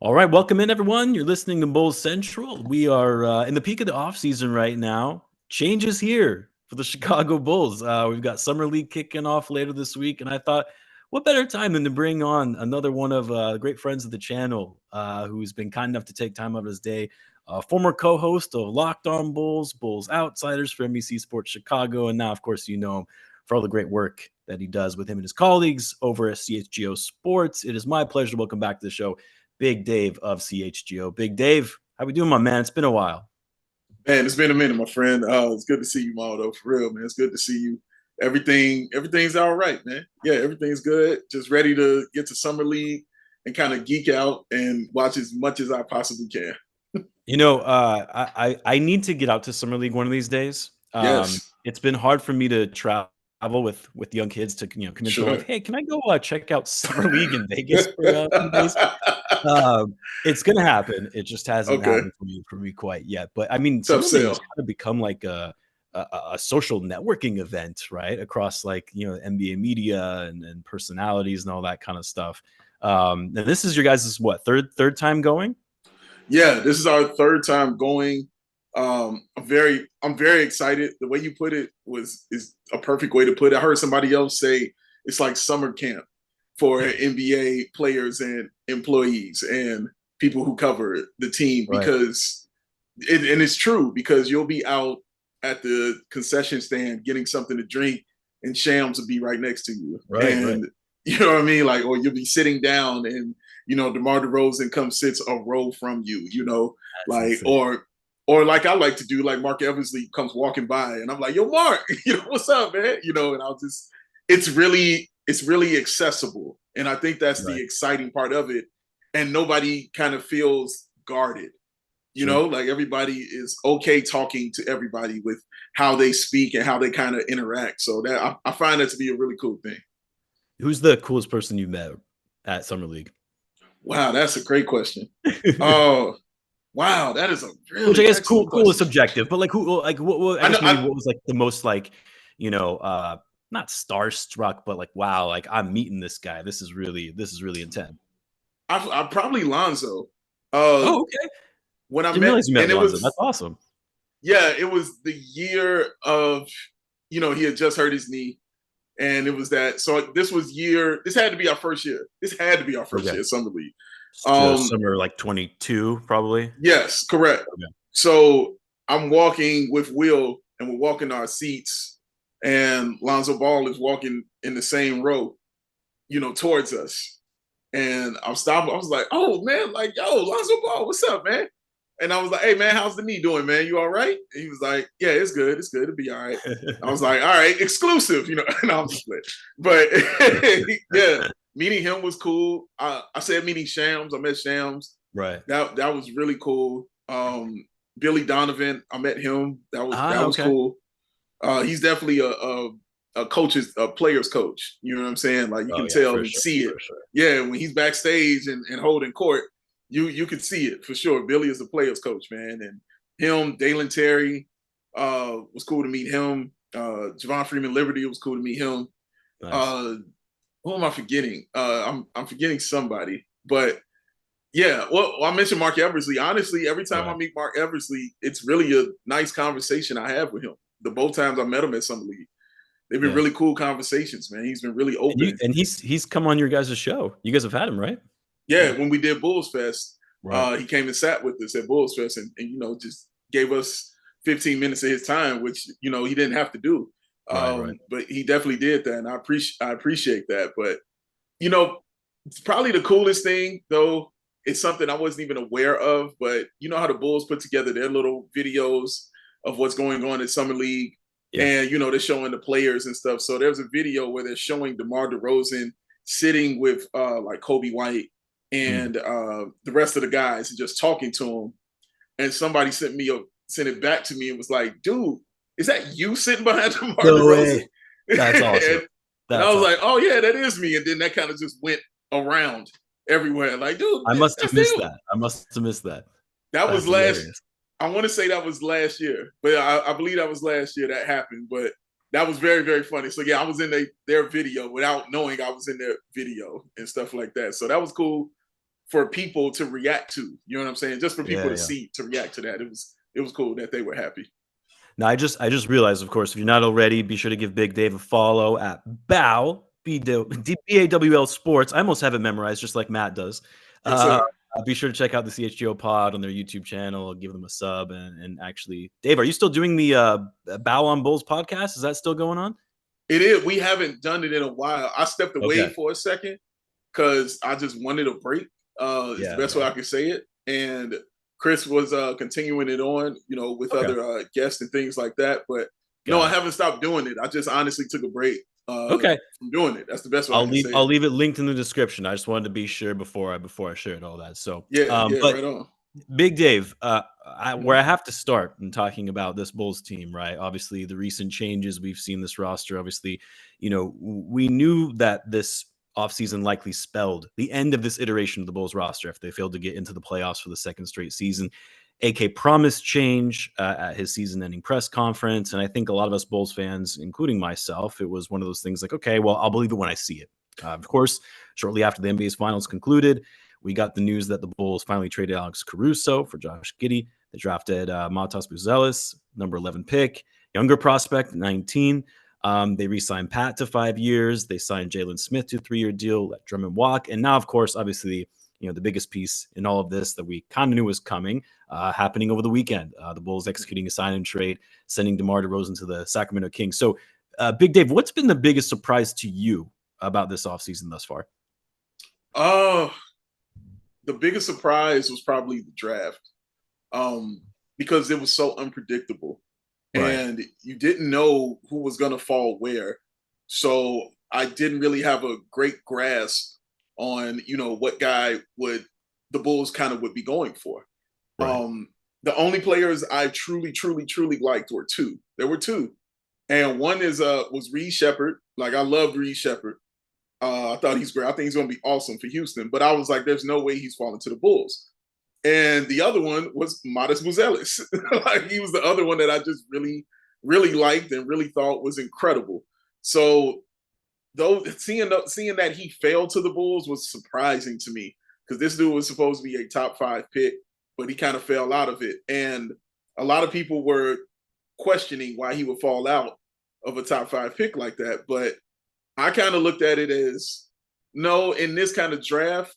All right, welcome in, everyone. You're listening to Bulls Central. We are in the peak of the offseason right now. Change is here for the Chicago Bulls. We've got Summer League kicking off later this week, and I thought, what better time than to bring on another one of great friends of the channel who's been kind enough to take time out of his day, former co-host of Locked On Bulls, Bulls Outsiders for NBC Sports Chicago, and now, of course, you know him for all the great work that he does with him and his colleagues over at CHGO Sports. It is my pleasure to welcome back to the show Big Dave of CHGO. Big Dave, how we doing, my man? It's been a while. Man, it's been a minute, my friend. It's good to see you, Maldo. For real, man. It's good to see you. Everything's all right, man. Yeah, everything's good. Just ready to get to Summer League and kind of geek out and watch as much as I possibly can. You know, I need to get out to Summer League one of these days. Yes, It's been hard for me to travel with young kids to convince them like, sure. hey, can I go check out Summer League in Vegas for a few days? It's gonna happen. It just hasn't Okay, happened for me quite yet. But I mean, tough Summer League has sell. kind of become like a social networking event, right? Across like NBA media and personalities and all that kind of stuff. And this is your guys' what third time going? Yeah, this is our third time going. I'm very excited. The way you put it is a perfect way to put it. I heard somebody else say it's like summer camp for NBA players and employees and people who cover the team Right, and it's true because you'll be out at the concession stand getting something to drink and Shams will be right next to you. right. And you know what I mean? Like, or you'll be sitting down and DeMar DeRozan comes sits a row from you, That's like insane. or like I like to do, like Mark Eversley comes walking by and I'm like, yo, Mark, what's up, man? And I'll just it's really accessible. And I think that's the Right, exciting part of it. And nobody kind of feels guarded. sure. Like everybody is okay talking to everybody with how they speak and how they kind of interact. So that I find that to be a really cool thing. Who's the coolest person you met at Summer League? Wow, that's a great question. Oh, wow, that is a Which I really guess excellent cool is question. subjective, but like who like what I I know guess maybe I what was like the most like, you know, not starstruck, but like wow, like I'm meeting this guy. This is really intense. I probably Lonzo. Uh Oh, okay. when I Didn't met realize you met and it Lonzo. That's was awesome. yeah, it was the year of he had just hurt his knee. And it was that. So this had to be our first year. This had to be our first Okay. year at Summer League. Just Um, summer like 22 probably. yes, correct. Okay. So I'm walking with Will and we're walking our seats and Lonzo Ball is walking in the same row, towards us. And I'm stopping. I was like, oh man, like, yo, Lonzo Ball, what's up, man? And I was like, hey man, how's the knee doing, man? You all right? And he was like, yeah, it's good. It's good. It'll be all right. I was like, all right, exclusive, and I'm just like, but yeah, meeting him was cool. I said meeting Shams. I met Shams. Right. That was really cool. Billy Donovan, I met him. That was Okay. cool. He's definitely a player's coach. You know what I'm saying? Like you Oh can yeah, tell for and sure. see it. For sure. Yeah, when he's backstage and holding court, you can see it for sure. Billy is a player's coach, man, and him, Dalen Terry, was cool to meet him. Javon Freeman Liberty, it was cool to meet him. Nice. Uh, who am I forgetting? I'm forgetting somebody, but yeah. Well, I mentioned Mark Eversley. Honestly, every time I Right. meet Mark Eversley, it's really a nice conversation I have with him. The both times I met him at Summer League, they've been Yeah. really cool conversations, man. He's been really open. And he's come on your guys' show. You guys have had him, right? Yeah, when we did Bulls Fest, Right. he came and sat with us at Bulls Fest and just gave us 15 minutes of his time, which he didn't have to do. Right. But he definitely did that, and I appreciate that. But it's probably the coolest thing though. It's something I wasn't even aware of, but you know how the Bulls put together their little videos of what's going on in Summer League, Yeah. and they're showing the players and stuff. So there's a video where they're showing DeMar DeRozan sitting with like Coby White Mm. and the rest of the guys and just talking to him. And somebody sent it back to me and was like, "Dude, is that you sitting behind DeMar No DeRozan?" way. That's awesome. and I That's was awesome. like, "Oh yeah, that is me." And then that kind of just went around everywhere. Like, dude, I must have that's missed you. that. I must have missed that. That was That's last. hilarious. I want to say that was last year, but I believe that was last year that happened. But that was very, very funny. So yeah, I was in their video without knowing I was in their video and stuff like that. So that was cool. for people to react to. You know what I'm saying? Just for people Yeah. to react to that. It was cool that they were happy. Now, I just realized, of course, if you're not already, be sure to give Big Dave a follow at BAW, BAWL Sports. I almost have it memorized, just like Matt does. Yes, sir. Be sure to check out the CHGO pod on their YouTube channel. Give them a sub. And actually, Dave, are you still doing the Bow on Bulls podcast? Is that still going on? It is. We haven't done it in a while. I stepped away for a second because I just wanted a break. Is the best way I can say it. And Chris was continuing it on, with other guests and things like that. But I haven't stopped doing it. I just honestly took a break from doing it. That's the best way I can say it. I'll leave it linked in the description. I just wanted to be sure before I shared all that. So but right on. Big Dave, where I have to start in talking about this Bulls team, right? Obviously, the recent changes we've seen this roster. Obviously, we knew that this offseason likely spelled the end of this iteration of the Bulls roster if they failed to get into the playoffs for the second straight season. AK promised change at his season-ending press conference, and I think a lot of us Bulls fans, including myself, it was one of those things like, okay, well, I'll believe it when I see it. Of course, shortly after the NBA's finals concluded, we got the news that the Bulls finally traded Alex Caruso for Josh Giddey. They drafted Matas Buzelis, number 11 pick, younger prospect, 19. They re-signed Pat to 5 years. They signed Jalen Smith to a 3-year deal, let Drummond walk. And now, of course, obviously, the biggest piece in all of this that we kind of knew was coming, happening over the weekend. The Bulls executing a sign and trade, sending DeMar DeRozan to the Sacramento Kings. So, Big Dave, what's been the biggest surprise to you about this offseason thus far? The biggest surprise was probably the draft, because it was so unpredictable. Right. And you didn't know who was going to fall where. So I didn't really have a great grasp on, what guy the Bulls kind of would be going for. Right. The only players I truly, truly, truly liked were two. There were two. And one was Reed Sheppard. Like, I loved Reed Sheppard. I thought he's great. I think he's going to be awesome for Houston. But I was like, there's no way he's falling to the Bulls. And the other one was Matas Buzelis. Like, he was the other one that I just really, really liked and really thought was incredible. So, though seeing that he failed to the Bulls was surprising to me, because this dude was supposed to be a top 5 pick, but he kind of fell out of it. And a lot of people were questioning why he would fall out of a top 5 pick like that. But I kind of looked at it as, no, in this kind of draft,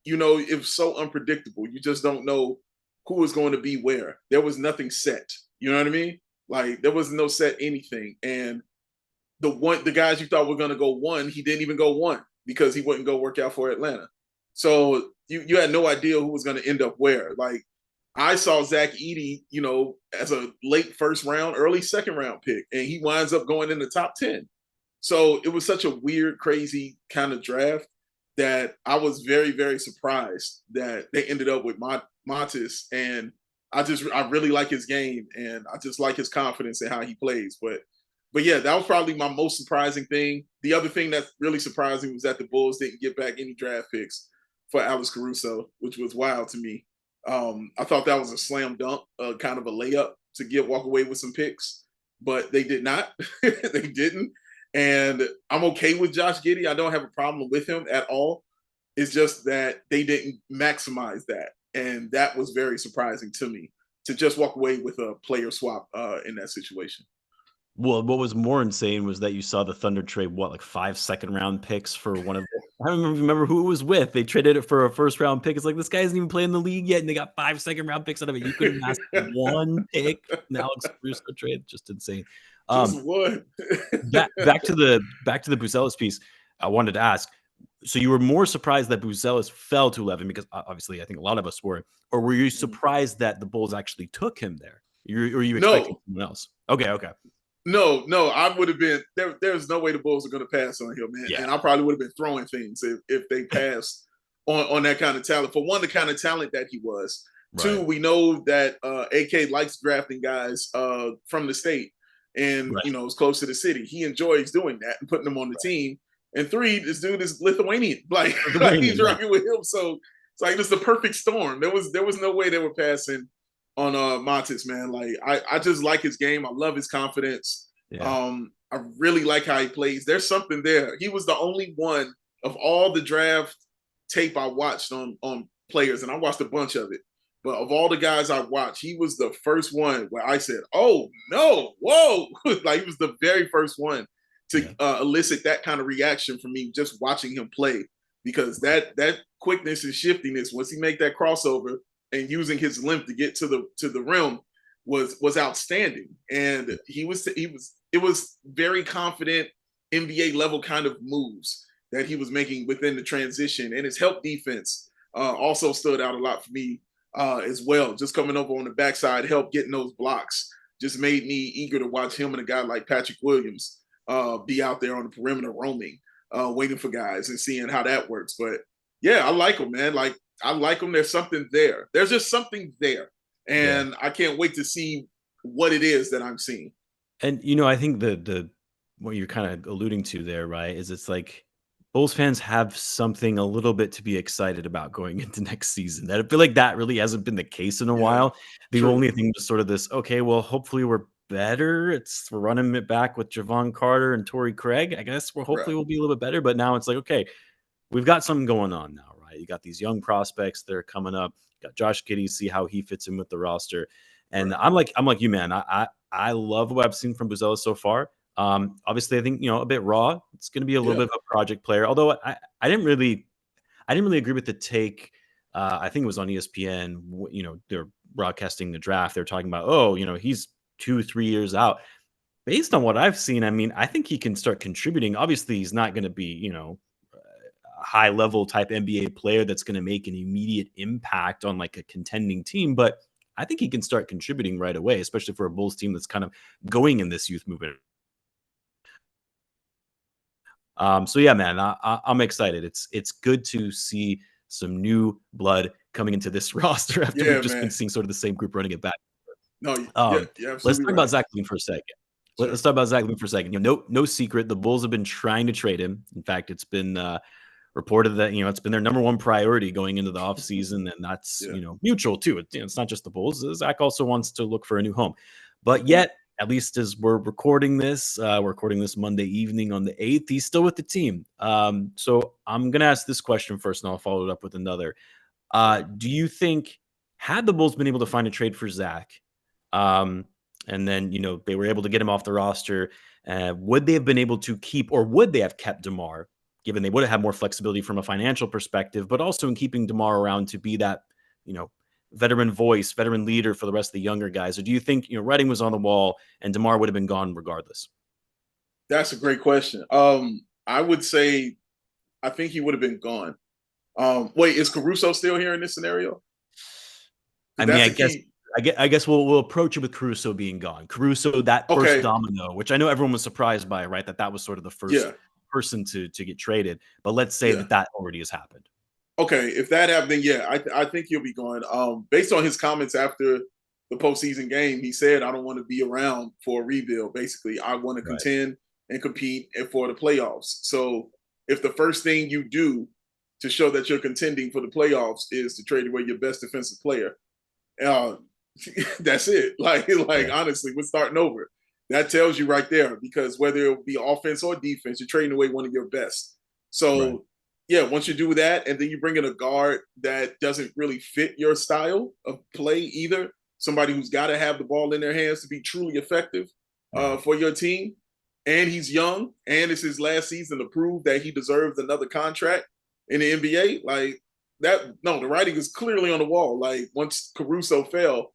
it was so unpredictable. You just don't know who is going to be where. There was nothing set. You know what I mean? Like, there was no set anything. And the guys you thought were going to go 1, he didn't even go 1 because he wouldn't go work out for Atlanta. So you had no idea who was going to end up where. Like, I saw Zach Edey, as a late first round, early second round pick, and he winds up going in the top 10. So it was such a weird, crazy kind of draft that I was very, very surprised that they ended up with Matas. And I really like his game, and I just like his confidence in how he plays. But yeah, that was probably my most surprising thing. The other thing that's really surprising was that the Bulls didn't get back any draft picks for Alex Caruso, which was wild to me. I thought that was a slam dunk, kind of a layup to walk away with some picks, but they did not. They didn't. And I'm okay with Josh Giddey. I don't have a problem with him at all. It's just that they didn't maximize that. And that was very surprising to me, to just walk away with a player swap in that situation. Well, what was more insane was that you saw the Thunder trade, like 5 second-round picks for one of I don't remember who it was with. They traded it for a first-round pick. It's like, this guy hasn't even played in the league yet, and they got 5 second-round picks out of it. You couldn't ask one pick from the Alex Caruso trade. Just insane. Just one. back to the Buzelis piece. I wanted to ask, so you were more surprised that Buzelis fell to 11, because obviously I think a lot of us were, or were you surprised that the Bulls actually took him there? Or you expecting someone else? Okay. No, I would have been there. There's no way the Bulls are going to pass on him, man. Yeah. And I probably would have been throwing things if they passed on that kind of talent. For one, the kind of talent that he was. Right. 2, we know that AK likes drafting guys from the state, and is close to the city. He enjoys doing that and putting them on the team. And 3, this dude is Lithuanian. Like he's rocking with him. So it's like, it's the perfect storm. There was no way they were passing on Matas, man. Like, I just like his game. I love his confidence. Yeah. I really like how he plays. There's something there. He was the only one of all the draft tape I watched on players, and I watched a bunch of it. But of all the guys I watched, he was the first one where I said, "Oh no, whoa!" Like he was the very first one to elicit that kind of reaction from me just watching him play, because that quickness and shiftiness, once he make that crossover and using his length to get to the rim, was outstanding. And it was very confident NBA level kind of moves that he was making within the transition, and his help defense also stood out a lot for me as well. Just coming over on the backside, help getting those blocks, just made me eager to watch him and a guy like Patrick Williams be out there on the perimeter roaming, waiting for guys and seeing how that works. But yeah, I like him, man. Like I like him. There's something there. There's just something there, and I can't wait to see what it is that I'm seeing. And I think the what you're kind of alluding to there, right, is it's like Bulls fans have something a little bit to be excited about going into next season. That I feel like that really hasn't been the case in a while. The True. only thing was sort of this, okay, well, hopefully we're better. We're running it back with Javon Carter and Torrey Craig. I guess hopefully we'll be a little bit better. But now it's like, okay, we've got something going on now, right? You got these young prospects that are coming up. You got Josh Giddey, see how he fits in with the roster. And I'm like you, man. I love what I've seen from Buzella so far. Obviously, I think a bit raw. It's going to be a little bit of a project player. Although I didn't really agree with the take. I think it was on ESPN. They're broadcasting the draft. They're talking about, he's 2-3 years out. Based on what I've seen, I mean, I think he can start contributing. Obviously, he's not going to be a high level type NBA player that's going to make an immediate impact on like a contending team, but I think he can start contributing right away, especially for a Bulls team that's kind of going in this youth movement. So yeah, man, I'm excited. It's good to see some new blood coming into this roster after we've just been seeing sort of the same group running it back. No, you're absolutely let's talk right. about Zach Lavine for a second. Sure. Let's talk about Zach Lavine for a second. No secret, the Bulls have been trying to trade him. In fact, it's been reported that it's been their number one priority going into the offseason, and that's mutual too. It's not just the Bulls. Zach also wants to look for a new home, but yet, at least as we're recording this Monday evening on the 8th, he's still with the team. So I'm gonna ask this question first, and I'll follow it up with another. Do you think, had the Bulls been able to find a trade for Zach, and then they were able to get him off the roster, would they have been able to keep, or would they have kept DeMar? Given they would have had more flexibility from a financial perspective, but also in keeping DeMar around to be that, veteran voice, veteran leader for the rest of the younger guys? Or do you think, writing was on the wall and DeMar would have been gone regardless? That's a great question. I would say I think he would have been gone. Wait, is Caruso still here in this scenario? I mean, I guess we'll approach it with Caruso being gone. Caruso, that first domino, which I know everyone was surprised by, right? That was sort of the first person to get traded. But let's say that already has happened. Okay, if that happened, then I think he'll be gone. Based on his comments after the postseason game, he said, "I don't want to be around for a rebuild. Basically, I want to contend and compete for the playoffs." So, if the first thing you do to show that you're contending for the playoffs is to trade away your best defensive player, that's it. Like honestly, we're starting over. That tells you right there, because whether it be offense or defense, you're trading away one of your best. So. Yeah, once you do that, and then you bring in a guard that doesn't really fit your style of play either, somebody who's got to have the ball in their hands to be truly effective for your team, and he's young, and it's his last season to prove that he deserves another contract in the NBA, like that. No, the writing is clearly on the wall. Like once Caruso fell,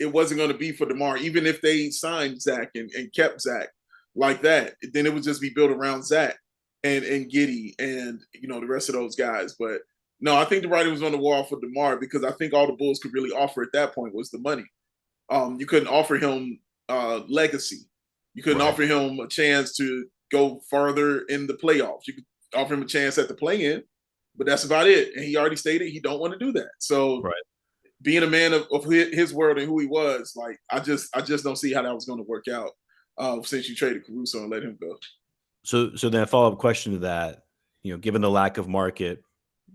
it wasn't going to be for DeMar, even if they signed Zach and kept Zach like that. Then it would just be built around Zach and Giddey and the rest of those guys. But no, I think the writing was on the wall for DeMar, because I think all the Bulls could really offer at that point was the money. You couldn't offer him legacy. You couldn't offer him a chance to go further in the playoffs. You could offer him a chance at the play-in, but that's about it. And he already stated he don't want to do that. So being a man of his word and who he was, like I just don't see how that was going to work out since you traded Caruso and let him go. So then a follow-up question to that, given the lack of market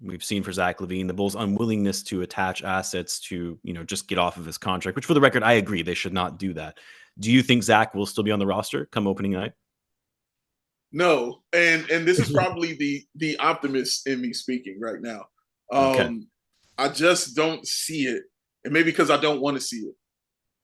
we've seen for Zach Lavine, the Bulls' unwillingness to attach assets to, just get off of his contract, which for the record, I agree, they should not do that. Do you think Zach will still be on the roster come opening night? No, and this is probably the optimist in me speaking right now. Okay. I just don't see it, and maybe because I don't want to see it.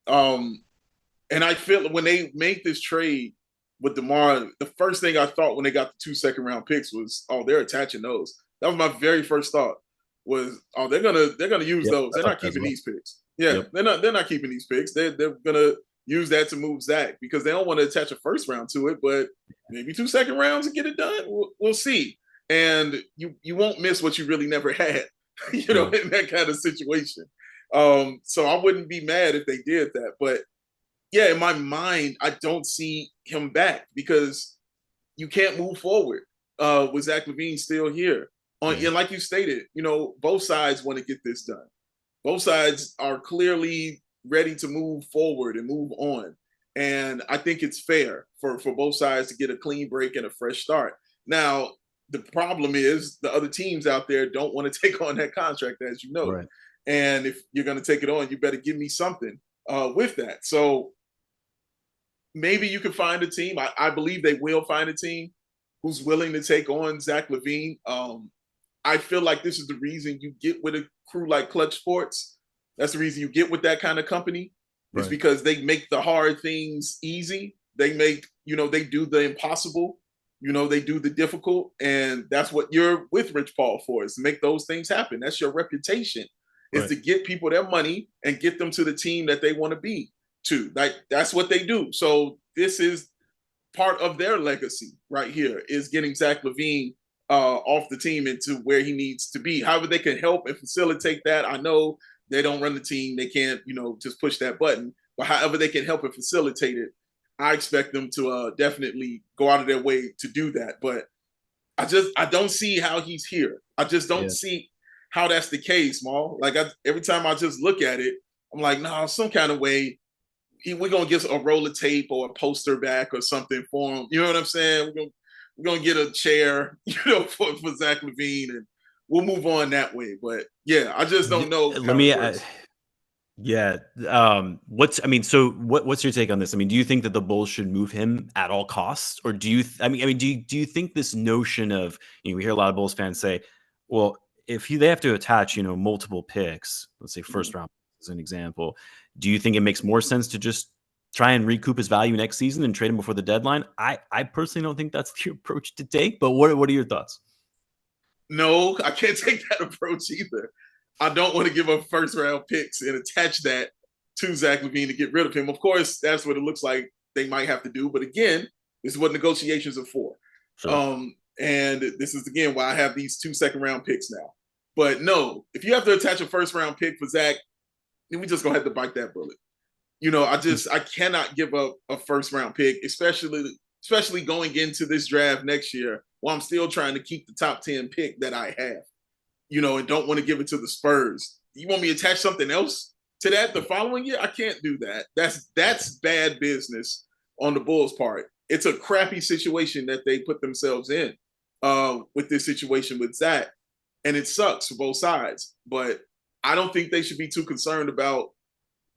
And I feel when they made this trade with DeMar, the first thing I thought when they got the 2 second-round picks was, oh, they're attaching those. That was my very first thought. Was, oh, they're gonna use Yep. those. I They're thought not that as keeping well. these picks. Yeah, Yep. they're not keeping these picks. They're gonna use that to move Zach because they don't want to attach a first round to it, but maybe 2 second rounds and get it done. We'll see. And you won't miss what you really never had, Right. in that kind of situation. So I wouldn't be mad if they did that. But yeah, in my mind, I don't see him back because you can't move forward with Zach Lavine still here. Yeah. And like you stated, both sides want to get this done. Both sides are clearly ready to move forward and move on. And I think it's fair for both sides to get a clean break and a fresh start. Now, the problem is the other teams out there don't want to take on that contract, as you know. Right. And if you're going to take it on, you better give me something with that. So maybe you can find a team. I believe they will find a team who's willing to take on Zach Lavine. I feel like this is the reason you get with a crew like Clutch Sports. That's the reason you get with that kind of company. Is Right. because they make the hard things easy. They make, they do the impossible. They do the difficult. And that's what you're with Rich Paul for, is to make those things happen. That's your reputation, is Right. to get people their money and get them to the team that they want to be to. Like, that's what they do. So this is part of their legacy right here, is getting Zach Lavine off the team into where he needs to be. However they can help and facilitate that, I know they don't run the team. They can't, just push that button. But however they can help and facilitate it, I expect them to definitely go out of their way to do that. But I don't see how he's here. I just don't Yeah. see how that's the case, Maul. Like, every time I just look at it, I'm like, no, some kind of way we're gonna get a roll of tape or a poster back or something for him. You know what I'm saying? We're gonna get a chair, for Zach Lavine, and we'll move on that way. But yeah, I just don't know Let how it me. works. Yeah. What's your take on this? I mean, do you think that the Bulls should move him at all costs, or do you? Do you think this notion of, we hear a lot of Bulls fans say, well, if they have to attach, multiple picks, let's say first Mhm. round as an example, do you think it makes more sense to just try and recoup his value next season and trade him before the deadline? I personally don't think that's the approach to take. But what are your thoughts? No, I can't take that approach either. I don't want to give up first round picks and attach that to Zach Lavine to get rid of him. Of course, that's what it looks like they might have to do. But again, this is what negotiations are for. Sure. And this is again why I have these 2 second-round picks now. But no, if you have to attach a first round pick for Zach, then we just gonna have to bite that bullet. I cannot give up a first round pick, especially going into this draft next year, while I'm still trying to keep the top 10 pick that I have, and don't want to give it to the Spurs. You want me to attach something else to that the following year? I can't do that. That's bad business on the Bulls' part. It's a crappy situation that they put themselves in with this situation with Zach, and it sucks for both sides. But I don't think they should be too concerned about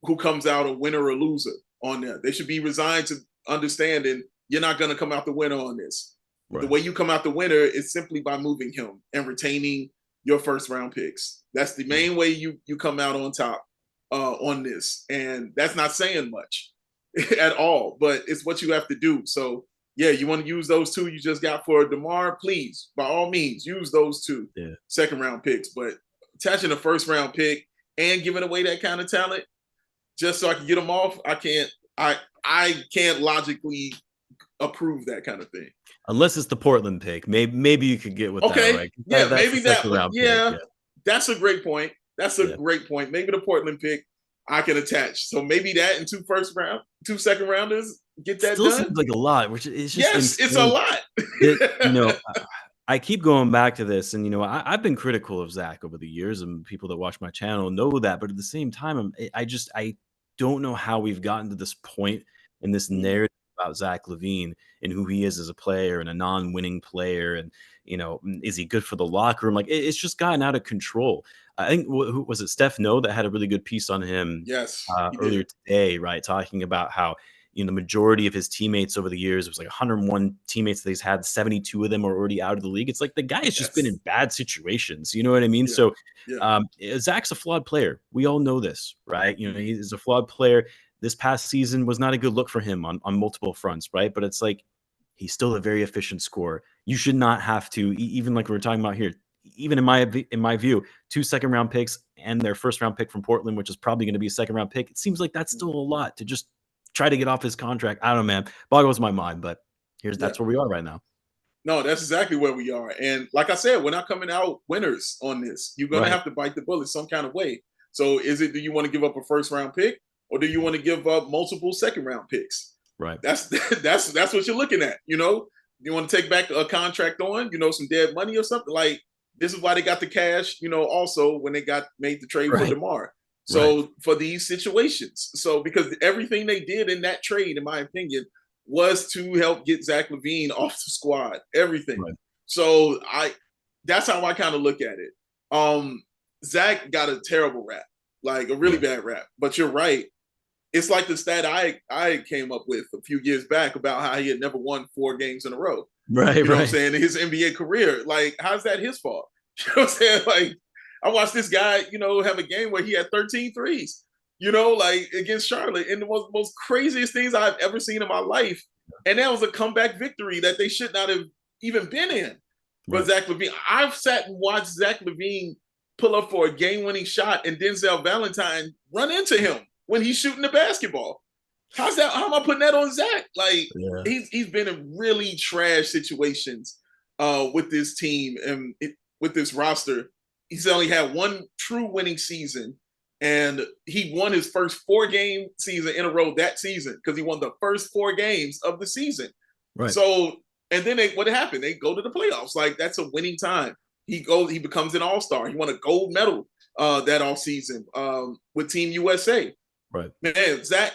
who comes out a winner or loser on there. They should be resigned to understanding you're not going to come out the winner on this. The Right. way you come out the winner is simply by moving him and retaining your first round picks. That's the Yeah. main way you come out on top on this. And that's not saying much at all, but it's what you have to do. So yeah, you want to use those two you just got for DeMar, please, by all means, use those two Yeah. second-round picks. But attaching a first-round pick and giving away that kind of talent just so I can get them off, I can't logically approve that kind of thing. Unless it's the Portland pick, maybe you could get with that, Okay, right? yeah, That's the maybe that. second round pick. Yeah, Yeah. that's a great point. That's a Yeah. great point. Maybe the Portland pick I can attach. So maybe that and 2 second rounders get that Still done. seems like a lot, which is just Yes, it's a insane. lot. I keep going back to this, and I've been critical of Zach over the years, and people that watch my channel know that. But at the same time, I don't know how we've gotten to this point in this narrative about Zach Lavine and who he is as a player and a non-winning player, and is he good for the locker room? Like, it's just gotten out of control. I think who was it? Steph No that had a really good piece on him Yes, he earlier did. today, right? Talking about how the majority of his teammates over the years, it was like 101 teammates that he's had, 72 of them are already out of the league. It's like the guy has just been in bad situations. You know what I mean? Yeah, So yeah. Zach's a flawed player. We all know this, right? He's a flawed player. This past season was not a good look for him on multiple fronts, right? But it's like he's still a very efficient scorer. You should not have to, even like we were talking about here, even in my view, 2 second-round picks and their first-round pick from Portland, which is probably going to be a second-round pick. It seems like that's still a lot to just try to get off his contract. I don't know, man. Boggles my mind, but that's where we are right now. No, that's exactly where we are. And like I said, we're not coming out winners on this. You're going to have to bite the bullet some kind of way. So do you want to give up a first-round pick, or do you want to give up multiple second-round picks? Right. That's what you're looking at. You want to take back a contract on, some dead money or something. Like, this is why they got the cash, also when they made the trade for DeMar. So for these situations, because everything they did in that trade, in my opinion, was to help get Zach Lavine off the squad, everything. Right. So that's how I kind of look at it. Zach got a terrible rap, like a really bad rap, but you're right. It's like the stat I came up with a few years back about how he had never won 4 games in a row. Right, you know what I'm saying? In his NBA career, like, how's that his fault? You know what I'm saying? Like, I watched this guy, have a game where he had 13 threes, like against Charlotte, and the most craziest things I've ever seen in my life. And that was a comeback victory that they should not have even been in. But Zach Lavine, I've sat and watched Zach Lavine pull up for a game-winning shot and Denzel Valentine run into him when he's shooting the basketball. How's that? How am I putting that on Zach? Like, he's been in really trash situations with this team and with this roster. He's only had one true winning season, and he won his first 4-game season in a row that season because he won the first 4 games of the season. Right. So, and then what happened? They go to the playoffs. Like, that's a winning time. He becomes an all-star. He won a gold medal that offseason with Team USA. Right. Man, Zach,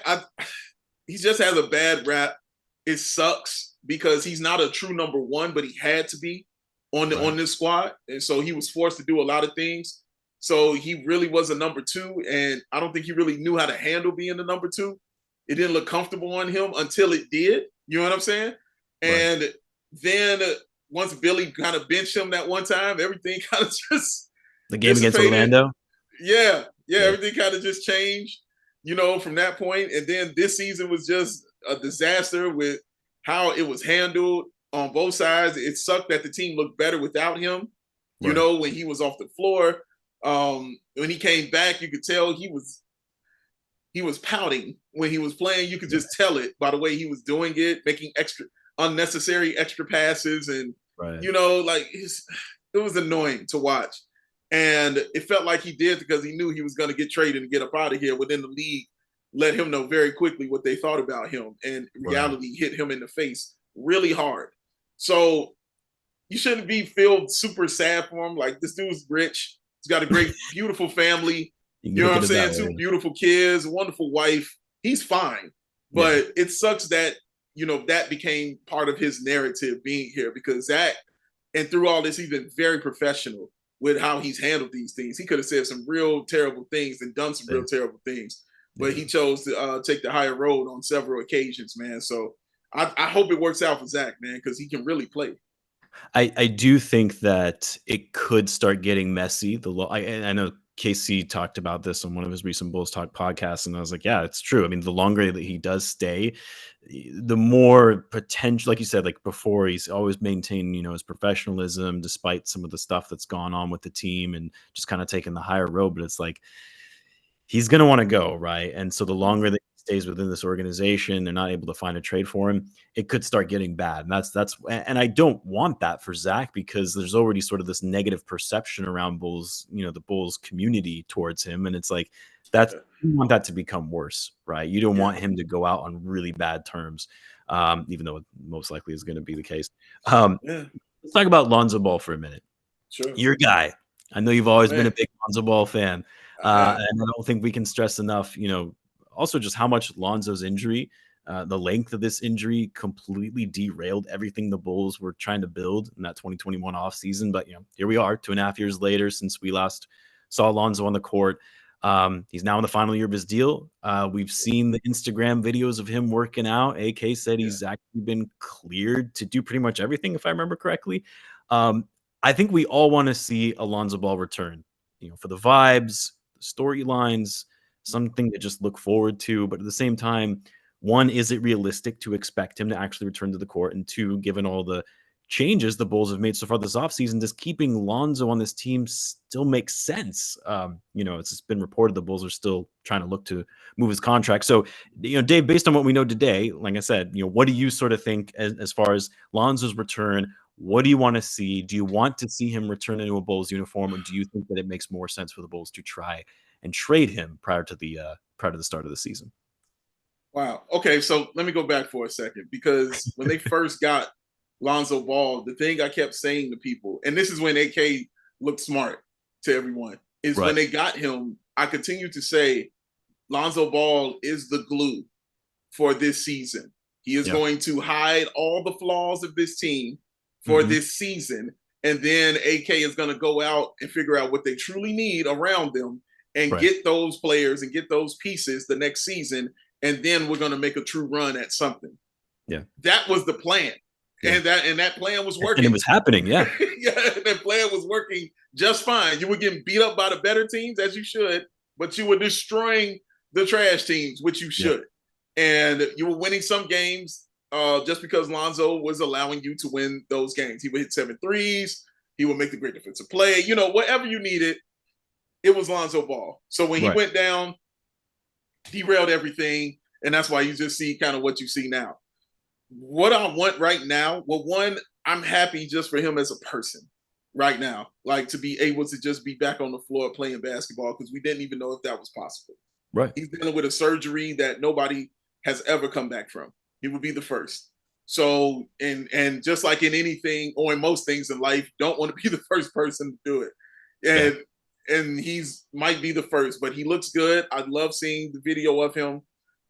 he just has a bad rap. It sucks because he's not a true number 1, but he had to be on this squad. And so he was forced to do a lot of things. So he really was a number 2. And I don't think he really knew how to handle being the number 2. It didn't look comfortable on him until it did. You know what I'm saying? And then once Billy kind of benched him that one time, everything kind of just the game against Orlando. Yeah. Everything kind of just changed, from that point. And then this season was just a disaster with how it was handled on both sides. It sucked that the team looked better without him, when he was off the floor. When he came back, you could tell he was pouting when he was playing. You could just tell it by the way he was doing it, making unnecessary extra passes. And, it was annoying to watch. And it felt like he did because he knew he was going to get traded and get up out of here within the league. Let him know very quickly what they thought about him. And reality hit him in the face really hard. So you shouldn't feel super sad for him. Like, this dude's rich. He's got a great, beautiful family. You know what I'm saying? 2 beautiful kids, a wonderful wife. He's fine. But it sucks that, that became part of his narrative being here, because Zach, and through all this, he's been very professional with how he's handled these things. He could have said some real terrible things and done some real terrible things, but he chose to take the higher road on several occasions, man. So I hope it works out for Zach, man, because he can really play. I do think that it could start getting messy. I know KC talked about this on one of his recent Bulls Talk podcasts, and I was like, yeah, it's true. I mean, the longer that he does stay, the more potential, like you said, like before, he's always maintained, his professionalism despite some of the stuff that's gone on with the team and just kind of taking the higher road. But it's like, he's going to want to go, right? And so the longer that he stays within this organization, they're not able to find a trade for him, it could start getting bad. And and I don't want that for Zach, because there's already sort of this negative perception around Bulls, the Bulls community towards him. And it's like, you want that to become worse, right? You don't want him to go out on really bad terms, even though it most likely is going to be the case. Let's talk about Lonzo Ball for a minute. Sure. Your guy. I know you've always been a big Lonzo Ball fan. And I don't think we can stress enough, also just how much Lonzo's injury, the length of this injury completely derailed everything the Bulls were trying to build in that 2021 offseason. But, here we are 2.5 years later since we last saw Lonzo on the court. He's now in the final year of his deal. We've seen the Instagram videos of him working out. AK said he's actually been cleared to do pretty much everything, if I remember correctly. I think we all want to see Lonzo Ball return, for the vibes, storylines, something to just look forward to. But at the same time, one, is it realistic to expect him to actually return to the court? And two, given all the changes the Bulls have made so far this offseason, does keeping Lonzo on this team still make sense? It's just been reported the Bulls are still trying to look to move his contract. So, Dave, based on what we know today, like I said, what do you sort of think as far as Lonzo's return? What do you want to see? Do you want to see him return into a Bulls uniform, or do you think that it makes more sense for the Bulls to try and trade him prior to the start of the season? Wow. Okay, so let me go back for a second, because when they first got Lonzo Ball, the thing I kept saying to people, and this is when AK looked smart to everyone, is when they got him, I continued to say Lonzo Ball is the glue for this season. He is going to hide all the flaws of this team for this season, and then AK is going to go out and figure out what they truly need around them and get those players and get those pieces the next season, and then we're going to make a true run at something. Yeah, that was the plan. Yeah. And that plan was working. And it was happening, yeah. That plan was working just fine. You were getting beat up by the better teams, as you should, but you were destroying the trash teams, which you should. Yeah. And you were winning some games just because Lonzo was allowing you to win those games. He would hit 7 threes. He would make the great defensive play. Whatever you needed, it was Lonzo Ball. So when he went down, derailed everything, and that's why you just see kind of what you see now. What I want right now, well, one, I'm happy just for him as a person right now, like to be able to just be back on the floor playing basketball, because we didn't even know if that was possible. Right. He's dealing with a surgery that nobody has ever come back from. He would be the first. So, and just like in anything or in most things in life, don't want to be the first person to do it. And he's might be the first, but he looks good. I love seeing the video of him.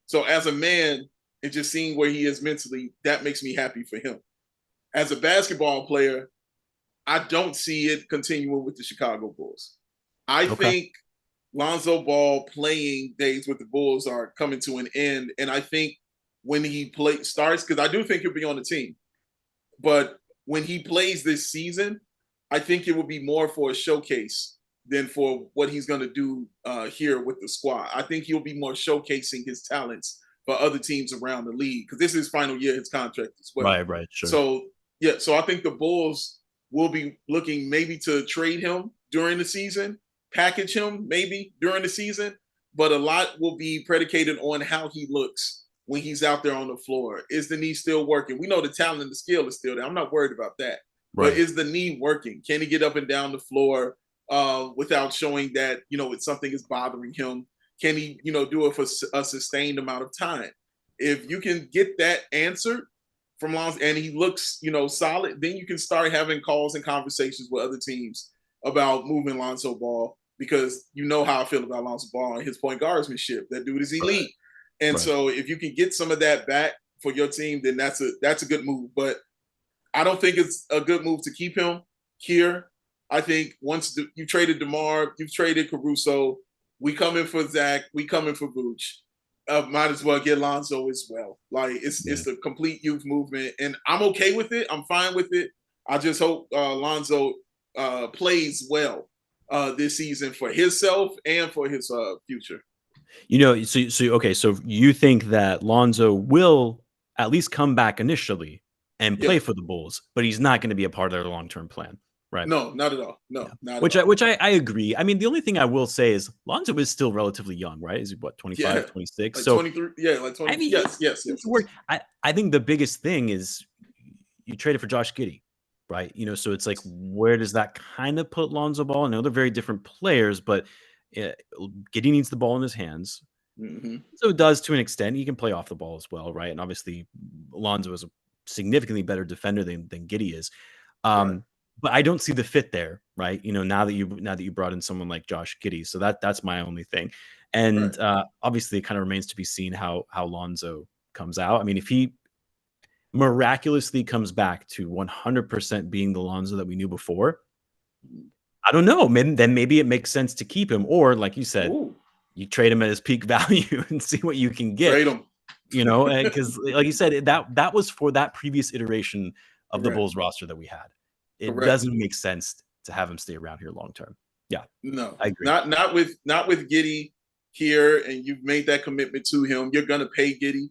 So as a man, and just seeing where he is mentally, that makes me happy for him. As a basketball player, I don't see it continuing with the Chicago Bulls. I think Lonzo Ball playing days with the Bulls are coming to an end. And I think when he starts, because I do think he'll be on the team, but when he plays this season, I think it will be more for a showcase than for what he's going to do here with the squad. I think he'll be more showcasing his talents for other teams around the league, because this is his final year, his contract as well. Right, sure. So I think the Bulls will be looking maybe to trade him during the season, package him maybe during the season, but a lot will be predicated on how he looks when he's out there on the floor. Is the knee still working? We know the talent and the skill is still there. I'm not worried about that. Right. But is the knee working? Can he get up and down the floor without showing that, it's something is bothering him? Can he, do it for a sustained amount of time? If you can get that answered from Lonzo and he looks, solid, then you can start having calls and conversations with other teams about moving Lonzo Ball, because you know how I feel about Lonzo Ball and his point guardsmanship. That dude is elite. And so if you can get some of that back for your team, then that's a good move. But I don't think it's a good move to keep him here. I think once you traded DeMar, you've traded Caruso, we come in for Zach, we come in for Vooch. Might as well get Lonzo as well. Like it's the complete youth movement, and I'm okay with it. I'm fine with it. I just hope Lonzo plays well this season for himself and for his future. So you think that Lonzo will at least come back initially and play for the Bulls, but he's not going to be a part of their long-term plan. Right. No, not at all. No, not which at all. Which I agree. I mean, the only thing I will say is Lonzo is still relatively young, right? Is he 25, 26? Like so 23, like 20. I mean, yes. I think the biggest thing is you traded for Josh Giddey, right? So it's like, where does that kind of put Lonzo Ball? I know they're very different players, but Giddey needs the ball in his hands. Mm-hmm. So it does to an extent. He can play off the ball as well, right? And obviously, Lonzo is a significantly better defender than Giddey is. But I don't see the fit there, right? Now that you brought in someone like Josh Giddey, so that's my only thing. And obviously, it kind of remains to be seen how Lonzo comes out. I mean, if he miraculously comes back to 100% being the Lonzo that we knew before, I don't know. Then maybe it makes sense to keep him, or like you said, you trade him at his peak value and see what you can get. Trade him. And because like you said, that was for that previous iteration of the Bulls roster that we had. It doesn't make sense to have him stay around here long term. Yeah, no, I agree. Not with Giddey here, and you've made that commitment to him. You're going to pay Giddey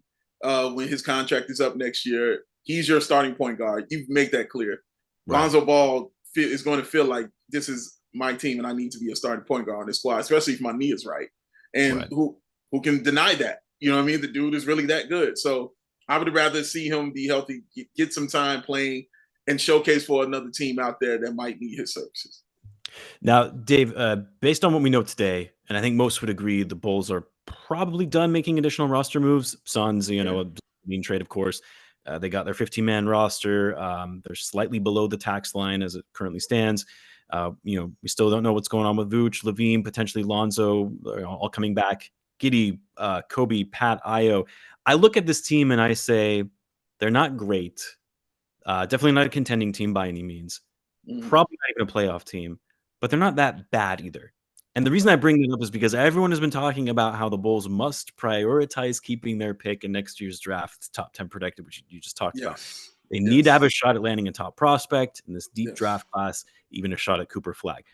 when his contract is up next year. He's your starting point guard. You've made that clear. Lonzo Ball is going to feel like this is my team, and I need to be a starting point guard on this squad, especially if my knee is right. And who can deny that? You know what I mean? The dude is really that good. So I would rather see him be healthy, get some time playing, and showcase for another team out there that might need his services. Now, Dave, based on what we know today, and I think most would agree, the Bulls are probably done making additional roster moves. Suns, a Lavine trade, of course. They got their 15-man roster. They're slightly below the tax line as it currently stands. We still don't know what's going on with Vooch, Lavine, potentially Lonzo, all coming back. Giddey, Coby, Pat, Ayo. I look at this team and I say they're not great. Definitely not a contending team by any means. Probably not even a playoff team, but they're not that bad either. And the reason I bring that up is because everyone has been talking about how the Bulls must prioritize keeping their pick in next year's draft, top 10 protected, which you just talked about. They need to have a shot at landing a top prospect in this deep draft class, even a shot at Cooper Flag.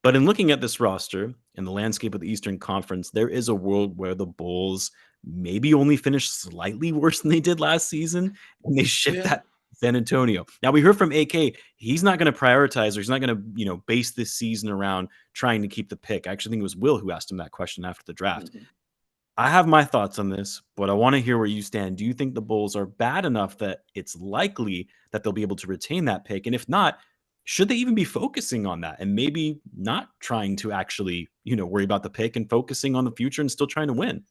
But in looking at this roster and the landscape of the Eastern Conference, there is a world where the Bulls maybe only finish slightly worse than they did last season, and they ship that to San Antonio. Now, we heard from AK, he's not going to prioritize, or he's not going to, base this season around trying to keep the pick. I actually think it was Will who asked him that question after the draft. I have my thoughts on this, but I want to hear where you stand. Do you think the Bulls are bad enough that it's likely that they'll be able to retain that pick? And if not, should they even be focusing on that and maybe not trying to actually, worry about the pick and focusing on the future and still trying to win?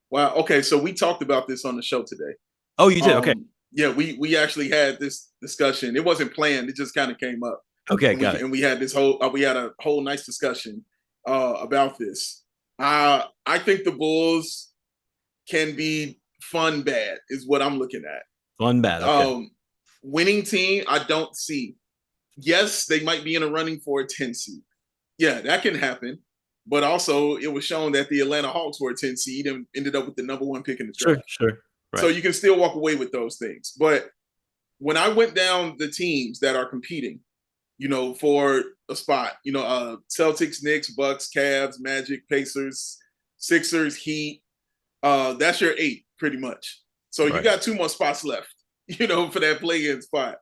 Wow. Okay. So we talked about this on the show today. Oh, you did? Okay. Yeah, we actually had this discussion. It wasn't planned. It just kind of came up. Okay, got it. And we had a whole nice discussion about this. I think the Bulls can be fun bad is what I'm looking at. Fun bad. Okay. Winning team, I don't see. Yes, they might be in a running for a 10 seed. Yeah, that can happen. But also, it was shown that the Atlanta Hawks were a 10 seed and ended up with the number 1 pick in the draft. Sure. Right. So you can still walk away with those things. But when I went down the teams that are competing, for a spot, Celtics, Knicks, Bucks, Cavs, Magic, Pacers, Sixers, Heat, that's your 8 pretty much. So you got 2 more spots left, for that play-in spot.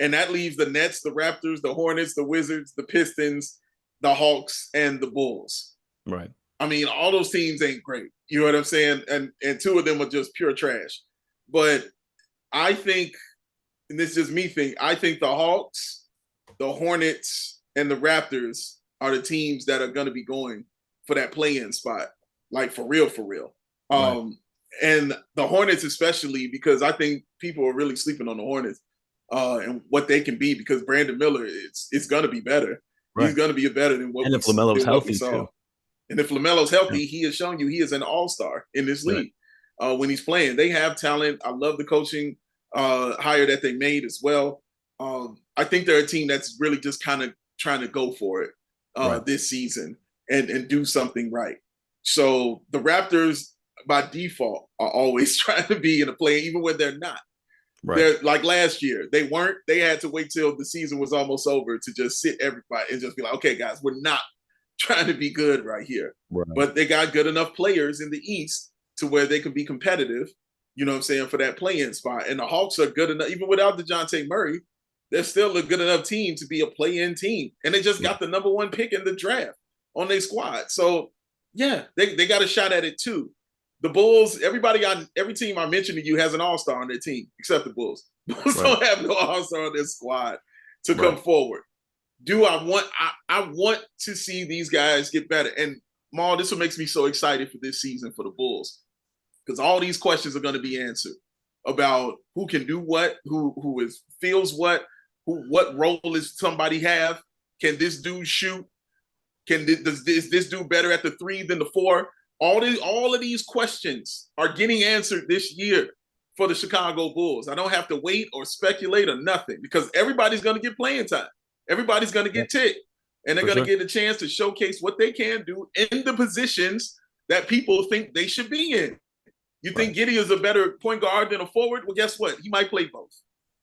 And that leaves the Nets, the Raptors, the Hornets, the Wizards, the Pistons, the Hawks, and the Bulls. Right. I mean, all those teams ain't great. You know what I'm saying? And 2 of them are just pure trash. But I think, and this is just me thinking, I think the Hawks, the Hornets, and the Raptors are the teams that are going to be going for that play-in spot. Like, for real, for real. Right. And the Hornets especially, because I think people are really sleeping on the Hornets and what they can be, because Brandon Miller, it's going to be better. Right. He's going to be better than what we saw. And if LaMelo's healthy, too. And if LaMelo's healthy, he has shown you he is an all-star in this league when he's playing. They have talent. I love the coaching hire that they made as well. I think they're a team that's really just kind of trying to go for it this season and do something right. So the Raptors, by default, are always trying to be in a play, even when they're not. Right. They're like last year. They weren't. They had to wait till the season was almost over to just sit everybody and just be like, okay, guys, we're not trying to be good right here. Right. But they got good enough players in the East to where they can be competitive, for that play-in spot. And the Hawks are good enough, even without DeJounte Murray, they're still a good enough team to be a play-in team. And they just got the number 1 pick in the draft on their squad. So, yeah, they got a shot at it too. The Bulls, every team I mentioned to you has an all-star on their team, except the Bulls. Bulls don't have no all-star on their squad to come forward. I want to see these guys get better. And Maul, this is what makes me so excited for this season for the Bulls. Because all these questions are going to be answered about who can do what, who feels what role does somebody have? Can this dude shoot? Is this dude better at the 3 than the 4? All of these questions are getting answered this year for the Chicago Bulls. I don't have to wait or speculate or nothing because everybody's going to get playing time. Everybody's going to get ticked. and they're For going to sure. get a chance to showcase what they can do in the positions that people think they should be in. You think Giddey is a better point guard than a forward? Well, guess what? He might play both.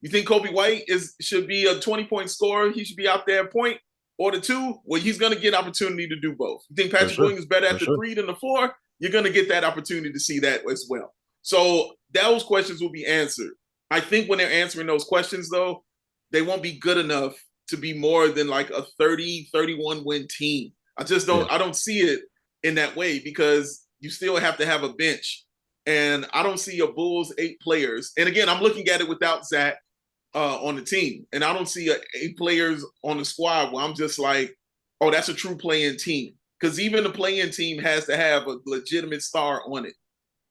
You think Coby White should be a 20-point scorer? He should be out there at point or the 2? Well, he's going to get opportunity to do both. You think Patrick Williams is better at the 3 than the 4? You're going to get that opportunity to see that as well. So those questions will be answered. I think when they're answering those questions, though, they won't be good enough to be more than like a 30, 31 win team. I just don't. I don't see it in that way because you still have to have a bench. And I don't see a Bulls 8 players. And again, I'm looking at it without Zach on the team. And I don't see 8 players on the squad where I'm just like, oh, that's a true playing team. Because even the playing team has to have a legitimate star on it.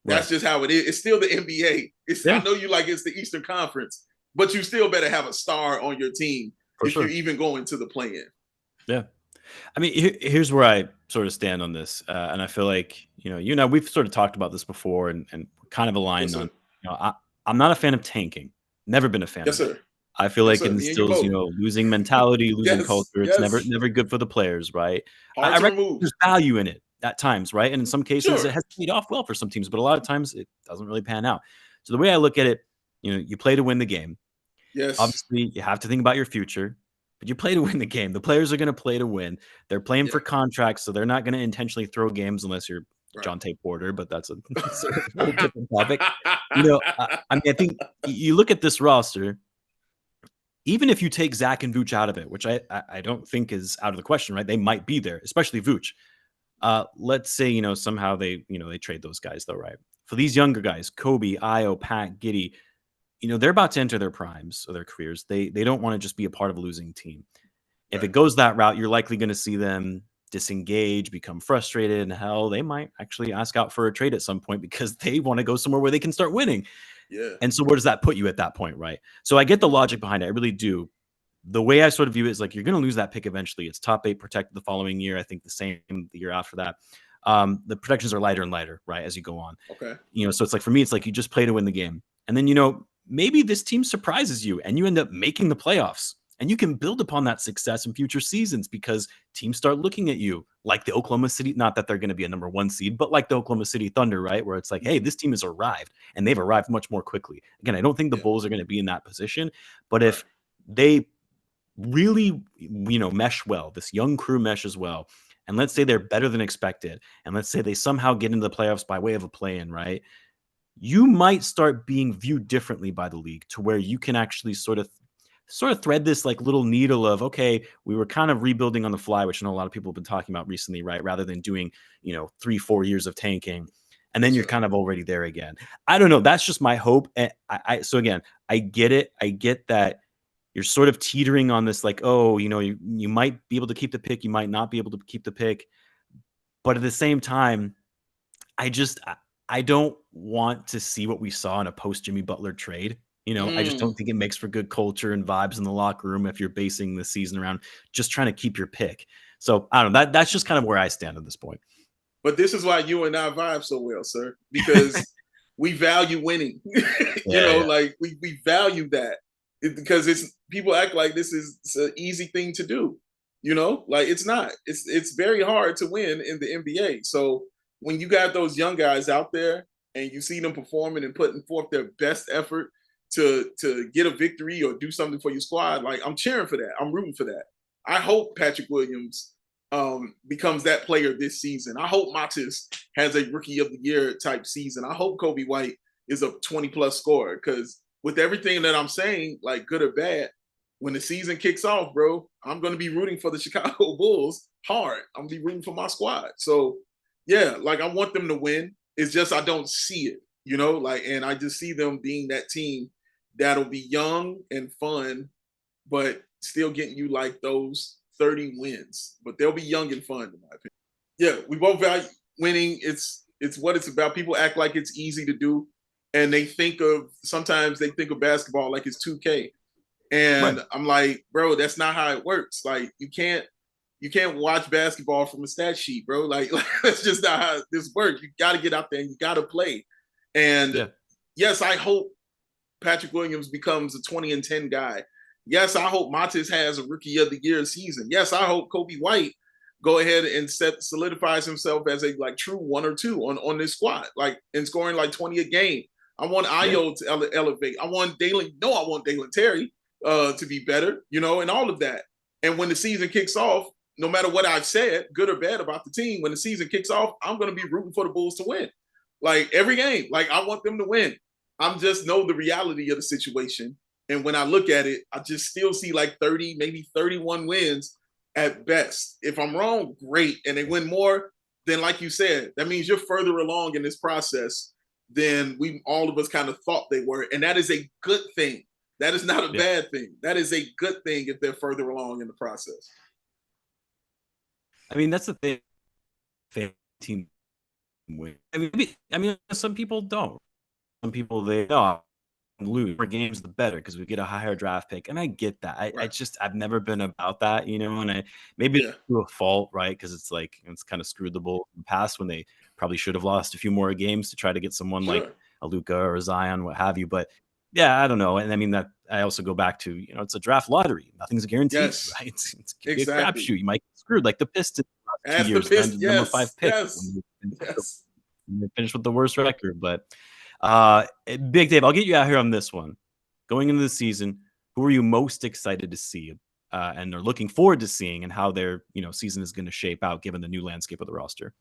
That's just how it is. It's still the NBA. I know you like it's the Eastern Conference, but you still better have a star on your team if you're even going to the play-in. Yeah. I mean, here's where I sort of stand on this. And I feel like, you know, we've sort of talked about this before and kind of aligned on, I'm not a fan of tanking. Never been a fan of it. I feel like it instills, losing mentality, losing culture. It's never good for the players, right? I reckon there's value in it at times, right? And in some cases, it has paid off well for some teams, but a lot of times it doesn't really pan out. So the way I look at it, you play to win the game. Yes. Obviously, you have to think about your future, but you play to win the game. The players are going to play to win. They're playing for contracts, so they're not going to intentionally throw games unless you're John Tate Porter, but that's a whole different topic. I mean, I think you look at this roster, even if you take Zach and Vooch out of it, which I don't think is out of the question, right? They might be there, especially Vooch. Let's say, somehow they trade those guys though, right? For these younger guys, Coby, Io, Pat, Giddey, they're about to enter their primes of their careers. They don't want to just be a part of a losing team. If it goes that route, you're likely going to see them disengage, become frustrated, and hell, they might actually ask out for a trade at some point because they want to go somewhere where they can start winning. Yeah. And so where does that put you at that point, right? So I get the logic behind it. I really do. The way I sort of view it is like, you're going to lose that pick eventually. It's top 8 protected the following year. I think the same the year after that. The protections are lighter and lighter, right, as you go on. Okay. So it's like, for me, it's like you just play to win the game. And then, maybe this team surprises you and you end up making the playoffs. And you can build upon that success in future seasons because teams start looking at you like the Oklahoma City, not that they're going to be a number 1 seed, but like the Oklahoma City Thunder, right? Where it's like, hey, this team has arrived, and they've arrived much more quickly. Again, I don't think the Bulls are going to be in that position, but if they really, mesh well, this young crew meshes well, and let's say they're better than expected, and let's say they somehow get into the playoffs by way of a play-in, right? You might start being viewed differently by the league to where you can actually sort of thread this like little needle of, okay, we were kind of rebuilding on the fly, which I know a lot of people have been talking about recently, right? Rather than doing, 3-4 years of tanking. And then you're kind of already there again. I don't know. That's just my hope. And so again, I get it. I get that you're sort of teetering on this, like, oh, you might be able to keep the pick. You might not be able to keep the pick. But at the same time, I don't want to see what we saw in a post Jimmy Butler trade. I just don't think it makes for good culture and vibes in the locker room if you're basing the season around just trying to keep your pick. So I don't know. That's just kind of where I stand at this point. But this is why you and I vibe so well, sir, because we value winning. Like we value that because people act like it's an easy thing to do. Like it's not. It's very hard to win in the NBA. So when you got those young guys out there and you see them performing and putting forth their best effort to get a victory or do something for your squad, like I'm cheering for that. I'm rooting for that. I hope Patrick Williams becomes that player this season. I hope Matis has a rookie of the year type season. I hope Coby White is a 20+ scorer because with everything that I'm saying, like good or bad, when the season kicks off, bro, I'm going to be rooting for the Chicago Bulls hard. I'm going to be rooting for my squad. So yeah, like I want them to win. It's just I don't see it, and I just see them being that team that'll be young and fun, but still getting you like those 30 wins. But they'll be young and fun, in my opinion. Yeah, we both value winning. It's what it's about. People act like it's easy to do, and sometimes they think of basketball like it's 2K. And I'm like, bro, that's not how it works. Like you can't watch basketball from a stat sheet, bro. Like that's just not how this works. You got to get out there and you got to play. And yes, I hope Patrick Williams becomes a 20-10 guy Yes, I hope Matis has a rookie of the year season. Yes, I hope Coby White go ahead and solidifies himself as a like true 1 or 2 on this squad, like and scoring like 20 a game. I want Ayo to elevate. I want Dalen. No, I want Dalen Terry to be better, you know, and all of that. And when the season kicks off, no matter what I've said, good or bad about the team, when the season kicks off, I'm going to be rooting for the Bulls to win. Like every game, like I want them to win. I'm just know the reality of the situation. And when I look at it, I just still see like 30, maybe 31 wins at best. If I'm wrong, great. And they win more, then like you said, that means you're further along in this process than we all of us kind of thought they were. And that is a good thing. That is not a bad thing. That is a good thing if they're further along in the process. I mean, that's the thing. Team win. I mean, some people don't. Some people they lose more games the better because we get a higher draft pick, and I get that. I've never been about that, you know, and maybe to a fault, right? Because it's like it's kind of screwed the Bulls in the past when they probably should have lost a few more games to try to get someone like a Luka or a Zion, what have you. But yeah, I don't know. And I mean that I also go back to, you know, it's a draft lottery. Nothing's guaranteed, right? It's a crapshoot. You might get screwed like the Pistons last 2 years, number 5 pick. When you finish with the worst record. But Big Dave, I'll get you out here on this one. Going into the season, who are you most excited to see and are looking forward to seeing, and how their season is going to shape out given the new landscape of the roster?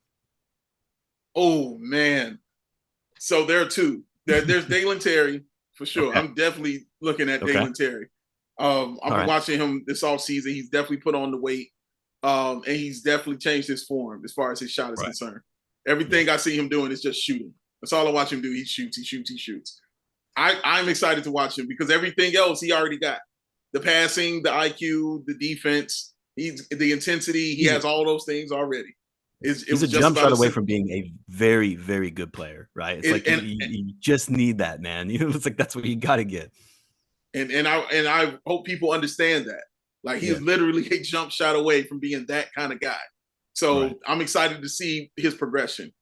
Oh man, so there are two. There's Dalen Terry for sure. I'm definitely looking at Dalen Terry. I've been watching him this offseason. He's definitely put on the weight, and he's definitely changed his form as far as his shot is concerned. Everything I see him doing is just shooting. That's all I watch him do. He shoots. I'm excited to watch him because everything else he already got. The passing, the IQ, the defense, the intensity. He has all those things already. He's a jump shot away from being a very, very good player, right? It's you just need that, man. It's like that's what you got to get. And I hope people understand that. Like he's literally a jump shot away from being that kind of guy. So I'm excited to see his progression.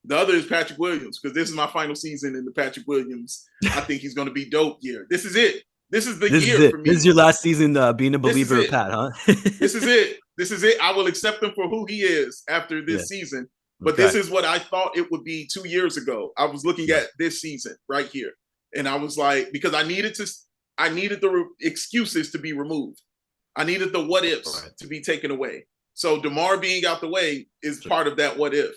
The other is Patrick Williams, because this is my final season in the Patrick Williams. I think he's going to be dope year. This is it. This is the year for me. This is your last season being a believer of Pat, huh? This is it. This is it. I will accept him for who he is after this season. But this is what I thought it would be 2 years ago. I was looking at this season right here. And I was like, because I needed the excuses to be removed. I needed the what ifs to be taken away. So DeMar being out the way is part of that what if.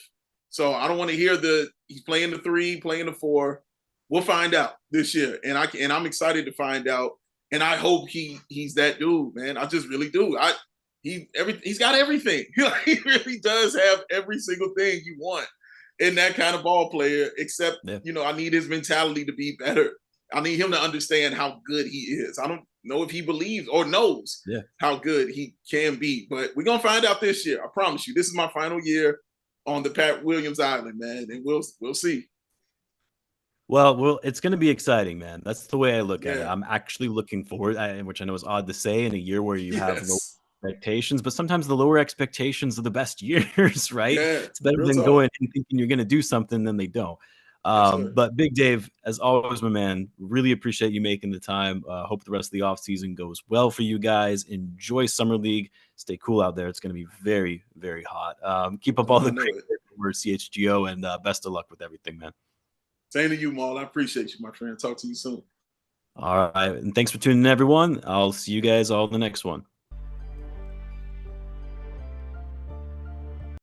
So I don't want to hear he's playing the 3, playing the 4. We'll find out this year, and I'm excited to find out. And I hope he's that dude, man. I just really do. He's got everything. He really does have every single thing you want in that kind of ball player. Except I need his mentality to be better. I need him to understand how good he is. I don't know if he believes or knows how good he can be, but we're gonna find out this year. I promise you. This is my final year on the Pat Williams Island, man, and we'll see. Well, it's going to be exciting, man. That's the way I look at it. I'm actually looking forward, which I know is odd to say in a year where you have low expectations, but sometimes the lower expectations are the best years, right? It's better than going and thinking you're going to do something than they don't. But Big Dave, as always, my man, really appreciate you making the time. Hope the rest of the offseason goes well for you guys. Enjoy Summer League. Stay cool out there. It's going to be very, very hot. Keep up all the great work for CHGO, and best of luck with everything, man. Same to you, Maul. I appreciate you, my friend. Talk to you soon. All right. And thanks for tuning in, everyone. I'll see you guys all in the next one.